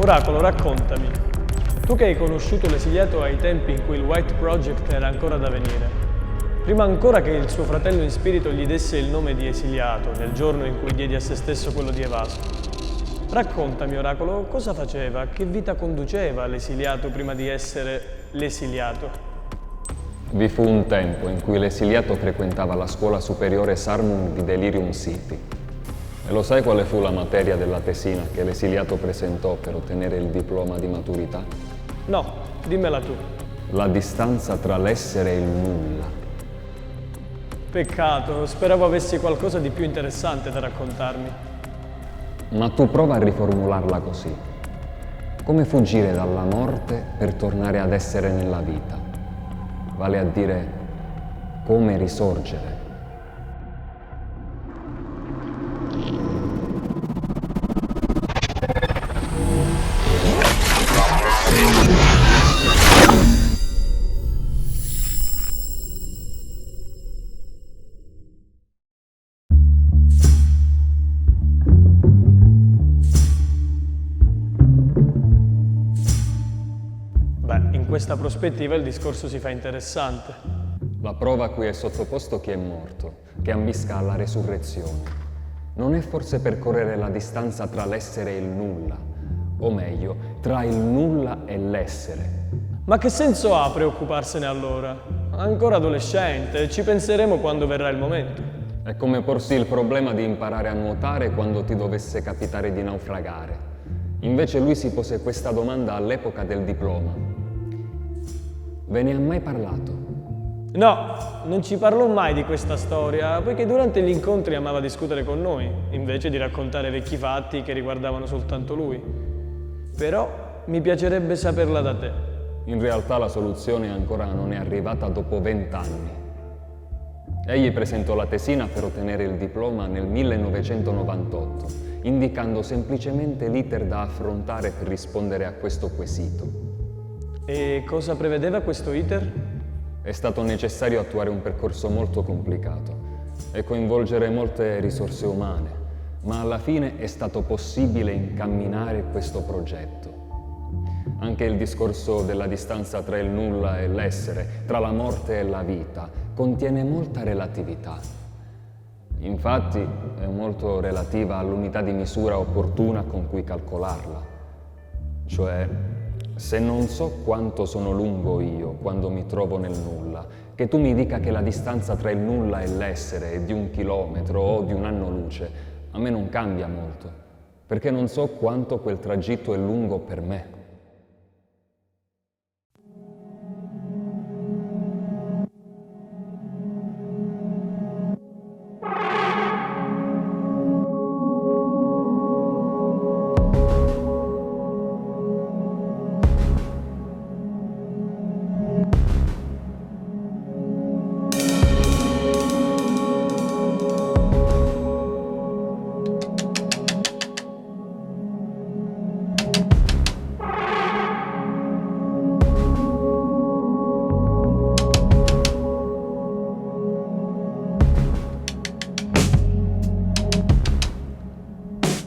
Oracolo, raccontami. Tu che hai conosciuto l'esiliato ai tempi in cui il White Project era ancora da venire, prima ancora che il suo fratello in spirito gli desse il nome di esiliato, nel giorno in cui diedi a se stesso quello di evaso. Raccontami, Oracolo, cosa faceva, che vita conduceva l'esiliato prima di essere l'esiliato? Vi fu un tempo in cui l'esiliato frequentava la scuola superiore Sarmung di Delirium City. E lo sai quale fu la materia della tesina che l'esiliato presentò per ottenere il diploma di maturità? No, dimmela tu. La distanza tra l'essere e il nulla. Peccato, speravo avessi qualcosa di più interessante da raccontarmi. Ma tu prova a riformularla così. Come fuggire dalla morte per tornare ad essere nella vita? Vale a dire, come risorgere. In questa prospettiva il discorso si fa interessante. La prova a cui è sottoposto chi è morto, che ambisca alla resurrezione, non è forse percorrere la distanza tra l'essere e il nulla, o meglio, tra il nulla e l'essere. Ma che senso ha preoccuparsene allora? Ancora adolescente, ci penseremo quando verrà il momento. È come porsi il problema di imparare a nuotare quando ti dovesse capitare di naufragare. Invece lui si pose questa domanda all'epoca del diploma. Ve ne ha mai parlato? No, non ci parlò mai di questa storia, poiché durante gli incontri amava discutere con noi, invece di raccontare vecchi fatti che riguardavano soltanto lui. Però mi piacerebbe saperla da te. In realtà la soluzione ancora non è arrivata dopo 20 anni. Egli presentò la tesina per ottenere il diploma nel 1998, indicando semplicemente l'iter da affrontare per rispondere a questo quesito. E cosa prevedeva questo iter? È stato necessario attuare un percorso molto complicato e coinvolgere molte risorse umane, ma alla fine è stato possibile incamminare questo progetto. Anche il discorso della distanza tra il nulla e l'essere, tra la morte e la vita, contiene molta relatività. Infatti è molto relativa all'unità di misura opportuna con cui calcolarla. Cioè, se non so quanto sono lungo io quando mi trovo nel nulla, che tu mi dica che la distanza tra il nulla e l'essere è di 1 chilometro o di 1 anno luce, a me non cambia molto, perché non so quanto quel tragitto è lungo per me.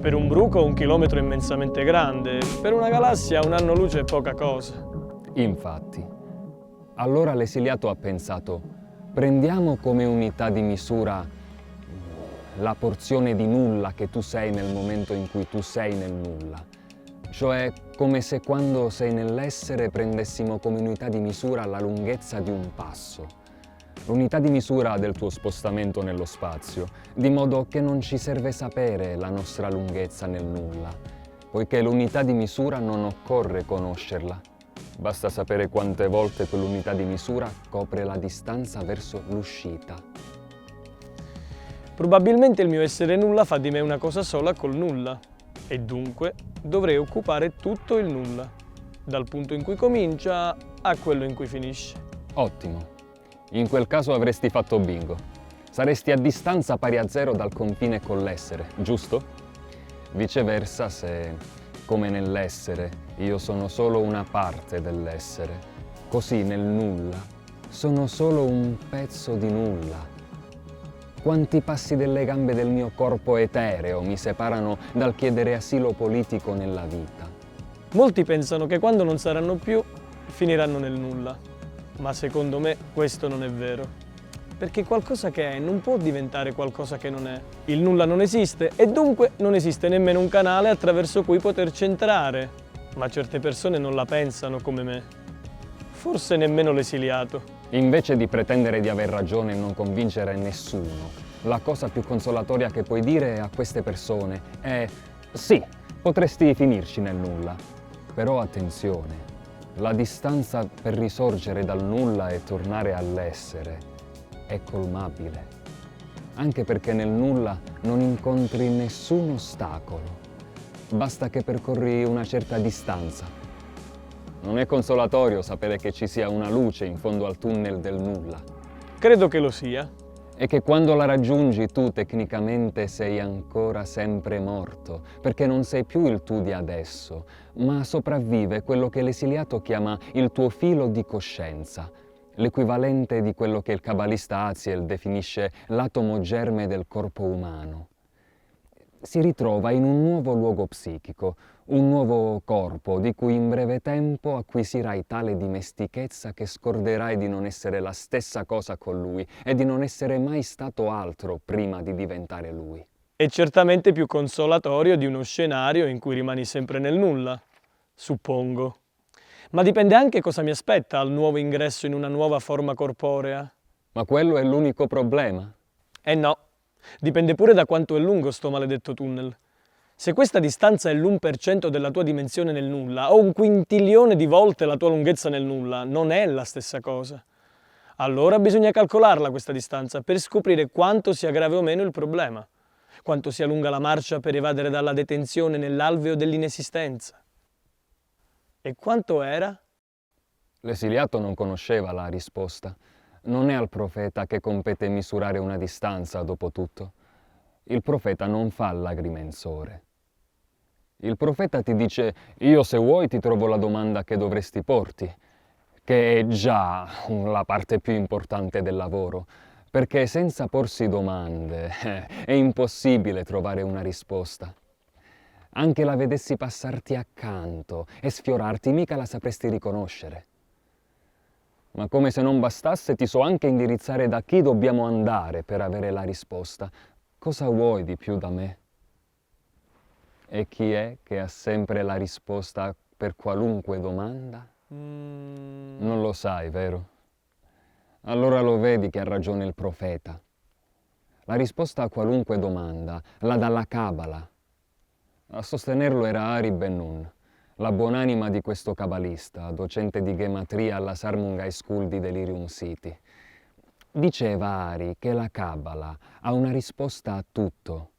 Per un bruco 1 chilometro è immensamente grande, per una galassia 1 anno luce è poca cosa. Infatti, allora l'esiliato ha pensato, prendiamo come unità di misura la porzione di nulla che tu sei nel momento in cui tu sei nel nulla. Cioè come se quando sei nell'essere prendessimo come unità di misura la lunghezza di un passo. l'unità di misura del tuo spostamento nello spazio, di modo che non ci serve sapere la nostra lunghezza nel nulla, poiché l'unità di misura non occorre conoscerla. Basta sapere quante volte quell'unità di misura copre la distanza verso l'uscita. Probabilmente il mio essere nulla fa di me una cosa sola col nulla, e dunque dovrei occupare tutto il nulla, dal punto in cui comincia a quello in cui finisce. Ottimo. In quel caso avresti fatto bingo. Saresti a distanza pari a zero dal confine con l'essere, giusto? Viceversa, se, come nell'essere, io sono solo una parte dell'essere, così nel nulla sono solo un pezzo di nulla. Quanti passi delle gambe del mio corpo etereo mi separano dal chiedere asilo politico nella vita? Molti pensano che quando non saranno più, finiranno nel nulla. Ma secondo me questo non è vero. Perché qualcosa che è non può diventare qualcosa che non è. Il nulla non esiste e dunque non esiste nemmeno un canale attraverso cui poterci entrare. Ma certe persone non la pensano come me. Forse nemmeno l'esiliato. Invece di pretendere di aver ragione e non convincere nessuno, la cosa più consolatoria che puoi dire a queste persone è: sì, potresti finirci nel nulla, però attenzione, la distanza per risorgere dal nulla e tornare all'essere è colmabile, anche perché nel nulla non incontri nessun ostacolo, basta che percorri una certa distanza. Non è consolatorio sapere che ci sia una luce in fondo al tunnel del nulla. Credo che lo sia. E che quando la raggiungi tu tecnicamente sei ancora sempre morto, perché non sei più il tu di adesso, ma sopravvive quello che l'esiliato chiama il tuo filo di coscienza, l'equivalente di quello che il kabbalista Aziel definisce l'atomo germe del corpo umano. Si ritrova in un nuovo luogo psichico, un nuovo corpo di cui in breve tempo acquisirai tale dimestichezza che scorderai di non essere la stessa cosa con lui e di non essere mai stato altro prima di diventare lui. È certamente più consolatorio di uno scenario in cui rimani sempre nel nulla, suppongo. Ma dipende anche cosa mi aspetta al nuovo ingresso in una nuova forma corporea. Ma quello è l'unico problema? Eh no, dipende pure da quanto è lungo sto maledetto tunnel. Se questa distanza è l'1% della tua dimensione nel nulla, o 1 quintilione di volte la tua lunghezza nel nulla, non è la stessa cosa. Allora bisogna calcolarla questa distanza per scoprire quanto sia grave o meno il problema, quanto sia lunga la marcia per evadere dalla detenzione nell'alveo dell'inesistenza. E quanto era? L'esiliato non conosceva la risposta. Non è al profeta che compete misurare una distanza, dopo tutto. Il profeta non fa l'agrimensore. Il profeta ti dice: io se vuoi ti trovo la domanda che dovresti porti, che è già la parte più importante del lavoro, perché senza porsi domande è impossibile trovare una risposta. Anche la vedessi passarti accanto e sfiorarti, mica la sapresti riconoscere. Ma come se non bastasse, ti so anche indirizzare da chi dobbiamo andare per avere la risposta. Cosa vuoi di più da me? E chi è che ha sempre la risposta per qualunque domanda? Non lo sai, vero? Allora lo vedi che ha ragione il profeta. La risposta a qualunque domanda la dà la Kabbalah. A sostenerlo era Ari Ben-Nun, la buonanima di questo kabbalista, docente di gematria alla Sarmung High School di Delirium City. Diceva Ari che la Kabbalah ha una risposta a tutto.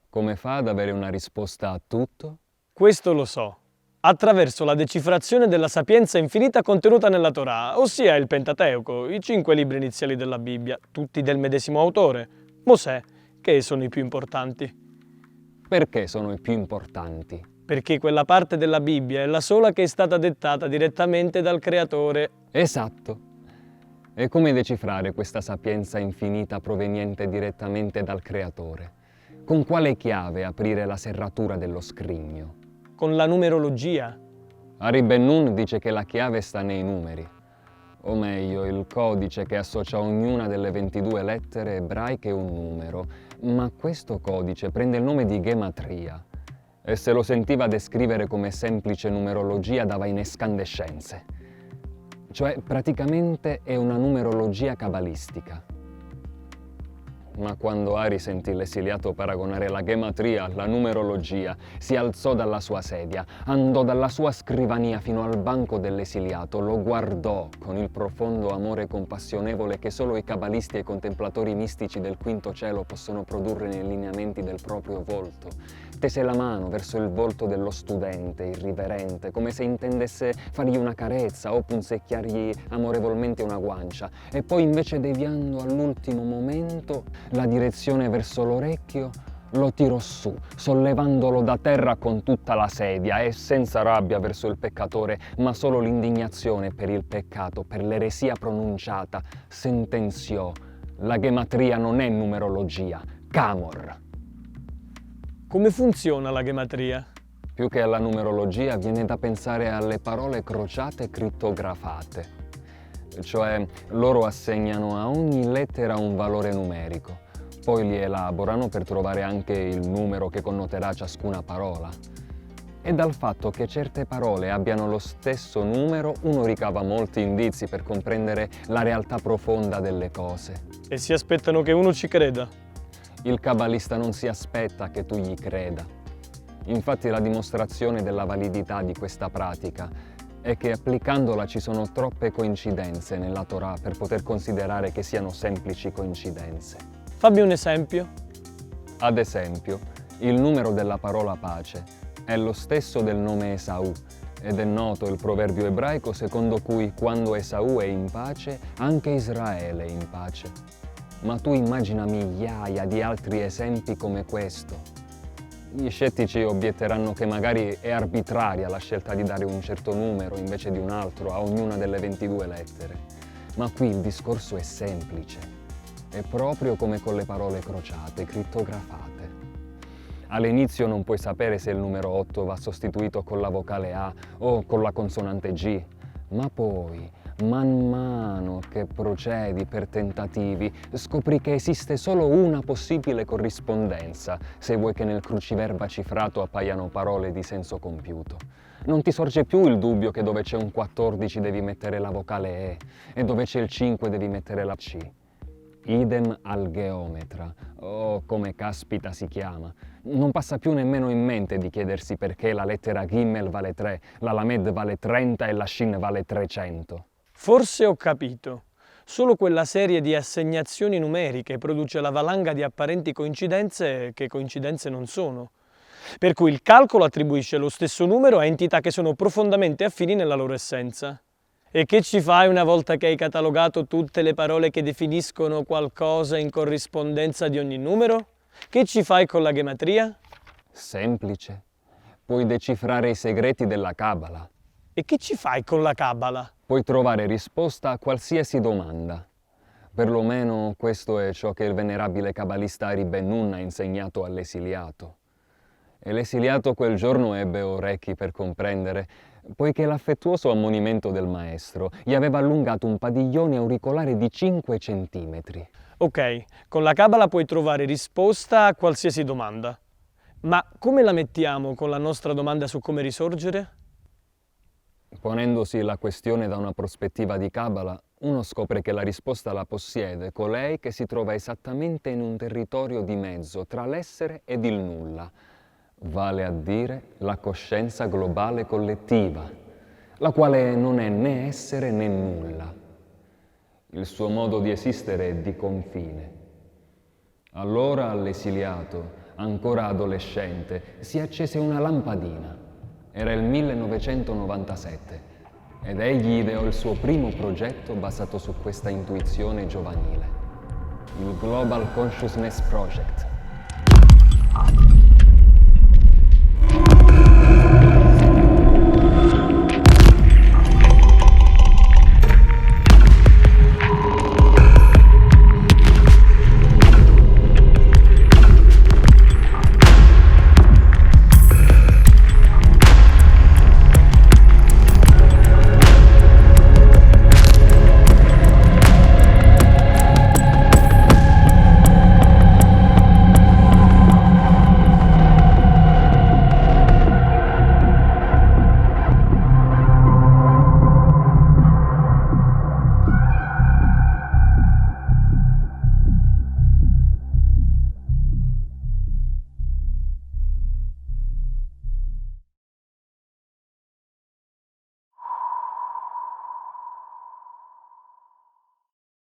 Come fa ad avere una risposta a tutto? Questo lo so. Attraverso la decifrazione della sapienza infinita contenuta nella Torah, ossia il Pentateuco, i 5 libri iniziali della Bibbia, tutti del medesimo autore, Mosè, che sono i più importanti. Perché sono i più importanti? Perché quella parte della Bibbia è la sola che è stata dettata direttamente dal Creatore. Esatto. E come decifrare questa sapienza infinita proveniente direttamente dal Creatore? Con quale chiave aprire la serratura dello scrigno? Con la numerologia. Ari Ben-Nun dice che la chiave sta nei numeri, o meglio, il codice che associa ognuna delle 22 lettere ebraiche un numero, ma questo codice prende il nome di gematria e se lo sentiva descrivere come semplice numerologia dava in escandescenze. Cioè, praticamente è una numerologia cabalistica. Ma quando Ari sentì l'esiliato paragonare la gematria alla numerologia, si alzò dalla sua sedia, andò dalla sua scrivania fino al banco dell'esiliato, lo guardò con il profondo amore compassionevole che solo i cabalisti e i contemplatori mistici del quinto cielo possono produrre nei lineamenti del proprio volto. Tese la mano verso il volto dello studente, irriverente, come se intendesse fargli una carezza o punzecchiargli amorevolmente una guancia, e poi invece deviando all'ultimo momento la direzione verso l'orecchio, lo tirò su, sollevandolo da terra con tutta la sedia e senza rabbia verso il peccatore, ma solo l'indignazione per il peccato, per l'eresia pronunciata, sentenziò: la gematria non è numerologia, Camor. Come funziona la gematria? Più che alla numerologia viene da pensare alle parole crociate crittografate, cioè loro assegnano a ogni lettera un valore numerico, poi li elaborano per trovare anche il numero che connoterà ciascuna parola. E dal fatto che certe parole abbiano lo stesso numero uno ricava molti indizi per comprendere la realtà profonda delle cose. E si aspettano che uno ci creda. Il cabalista non si aspetta che tu gli creda. Infatti la dimostrazione della validità di questa pratica è che applicandola ci sono troppe coincidenze nella Torah per poter considerare che siano semplici coincidenze. Fammi un esempio. Ad esempio, il numero della parola pace è lo stesso del nome Esaù ed è noto il proverbio ebraico secondo cui quando Esaù è in pace, anche Israele è in pace. Ma tu immagina migliaia di altri esempi come questo. Gli scettici obietteranno che magari è arbitraria la scelta di dare un certo numero invece di un altro a ognuna delle 22 lettere. Ma qui il discorso è semplice. È proprio come con le parole crociate, crittografate. All'inizio non puoi sapere se il numero 8 va sostituito con la vocale A o con la consonante G, ma poi, man mano che procedi per tentativi, scopri che esiste solo una possibile corrispondenza, se vuoi che nel cruciverba cifrato appaiano parole di senso compiuto. Non ti sorge più il dubbio che dove c'è un 14 devi mettere la vocale E e dove c'è il 5 devi mettere la C. Idem al geometra, o come caspita si chiama. Non passa più nemmeno in mente di chiedersi perché la lettera Gimel vale 3, la Lamed vale 30 e la Shin vale 300. Forse ho capito. Solo quella serie di assegnazioni numeriche produce la valanga di apparenti coincidenze che coincidenze non sono. Per cui il calcolo attribuisce lo stesso numero a entità che sono profondamente affini nella loro essenza. E che ci fai una volta che hai catalogato tutte le parole che definiscono qualcosa in corrispondenza di ogni numero? Che ci fai con la gematria? Semplice. Puoi decifrare i segreti della Kabbalah. E che ci fai con la Kabbalah? Puoi trovare risposta a qualsiasi domanda. Perlomeno questo è ciò che il venerabile kabbalista Ari Ben Nun ha insegnato all'esiliato. E l'esiliato quel giorno ebbe orecchi per comprendere, poiché l'affettuoso ammonimento del maestro gli aveva allungato un padiglione auricolare di 5 centimetri. Ok, con la Kabbalah puoi trovare risposta a qualsiasi domanda. Ma come la mettiamo con la nostra domanda su come risorgere? Ponendosi la questione da una prospettiva di Kabbalah, uno scopre che la risposta la possiede colei che si trova esattamente in un territorio di mezzo tra l'essere ed il nulla, vale a dire la coscienza globale collettiva, la quale non è né essere né nulla. Il suo modo di esistere è di confine. Allora all'esiliato, ancora adolescente, si accese una lampadina. Era il 1997 ed egli ideò il suo primo progetto basato su questa intuizione giovanile, il Global Consciousness Project.